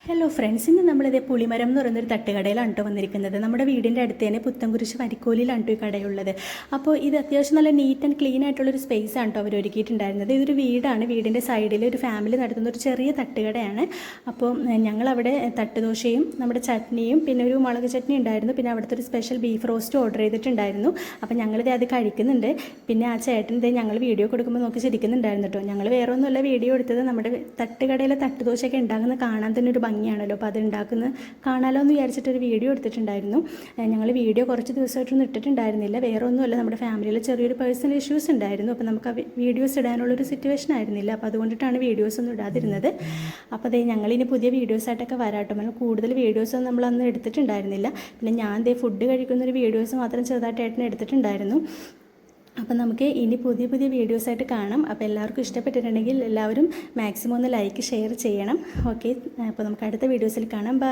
Hello friends, ഇന്ന് നമ്മളിതേ പുളിമരം എന്ന് പറയുന്നൊരു തട്ടുകടയിലാണ് കേട്ടോ വന്നിരിക്കുന്നത്. നമ്മുടെ വീടിൻ്റെ അടുത്ത് തന്നെ പുത്തൻകുരിശ് വരിക്കോലിയിലാണ് കേട്ടോ ഈ കടയുള്ളത്. അപ്പോൾ ഇത് അത്യാവശ്യം നല്ല നീറ്റ് ആൻഡ് ക്ലീൻ ആയിട്ടുള്ളൊരു സ്പേസ് ആണ് കേട്ടോ അവർ ഒരുക്കിയിട്ടുണ്ടായിരുന്നത്. ഇതൊരു വീടാണ്. വീടിൻ്റെ സൈഡിൽ ഒരു ഫാമിലി നടത്തുന്ന ഒരു ചെറിയ തട്ടുകടയാണ്. അപ്പോൾ ഞങ്ങളവിടെ തട്ടുദോശയും നമ്മുടെ ചട്നിയും പിന്നെ ഒരു മുളക് ചട്നി ഉണ്ടായിരുന്നു. പിന്നെ അവിടുത്തെ ഒരു സ്പെഷ്യൽ ബീഫ് റോസ്റ്റ് ഓർഡർ ചെയ്തിട്ടുണ്ടായിരുന്നു. അപ്പോൾ ഞങ്ങളിത് അത് കഴിക്കുന്നുണ്ട്. പിന്നെ ആ ചേട്ടൻ ഇതേ ഞങ്ങൾ വീഡിയോ കൊടുക്കുമ്പോൾ നോക്കി ചിരിക്കുന്നുണ്ടായിരുന്നു കേട്ടോ. ഞങ്ങൾ വേറെ ഒന്നുമല്ല വീഡിയോ എടുത്തത്, നമ്മുടെ തട്ടുകടയിലെ തട്ടുദോശയൊക്കെ ഉണ്ടാകുന്ന കാണാൻ തന്നെ ഒരു ഭംഗിയാണല്ലോ. അപ്പോൾ അത് ഉണ്ടാക്കുന്നത് കാണാലോ എന്ന് വിചാരിച്ചിട്ടൊരു വീഡിയോ എടുത്തിട്ടുണ്ടായിരുന്നു. ഞങ്ങൾ വീഡിയോ കുറച്ച് ദിവസമായിട്ടൊന്നും ഇട്ടിട്ടുണ്ടായിരുന്നില്ല. വേറെ ഒന്നുമല്ല, നമ്മുടെ ഫാമിലിയിൽ ചെറിയൊരു പേഴ്സണൽ ഇഷ്യൂസ് ഉണ്ടായിരുന്നു. അപ്പോൾ നമുക്ക് ആ വീഡിയോസ് ഇടാനുള്ളൊരു സിറ്റുവേഷൻ ആയിരുന്നില്ല. അപ്പോൾ അതുകൊണ്ടിട്ടാണ് വീഡിയോസ് ഒന്നും ഇടാതിരുന്നത്. അപ്പോൾ അതേ ഞങ്ങളിനി പുതിയ വീഡിയോസായിട്ടൊക്കെ വരാട്ടോ. കൂടുതൽ വീഡിയോസൊന്നും നമ്മളന്ന് എടുത്തിട്ടുണ്ടായിരുന്നില്ല. പിന്നെ ഞാൻ ഫുഡ് കഴിക്കുന്നൊരു വീഡിയോസ് മാത്രം ചെറുതായിട്ടായിട്ട് എടുത്തിട്ടുണ്ടായിരുന്നു. അപ്പോൾ നമുക്ക് ഇനി പുതിയ പുതിയ വീഡിയോസായിട്ട് കാണാം. അപ്പോൾ എല്ലാവർക്കും ഇഷ്ടപ്പെട്ടിട്ടുണ്ടെങ്കിൽ എല്ലാവരും മാക്സിമം ഒന്ന് ലൈക്ക് ഷെയർ ചെയ്യണം. ഓക്കെ, അപ്പോൾ നമുക്ക് അടുത്ത വീഡിയോസിൽ കാണാം. ബൈ.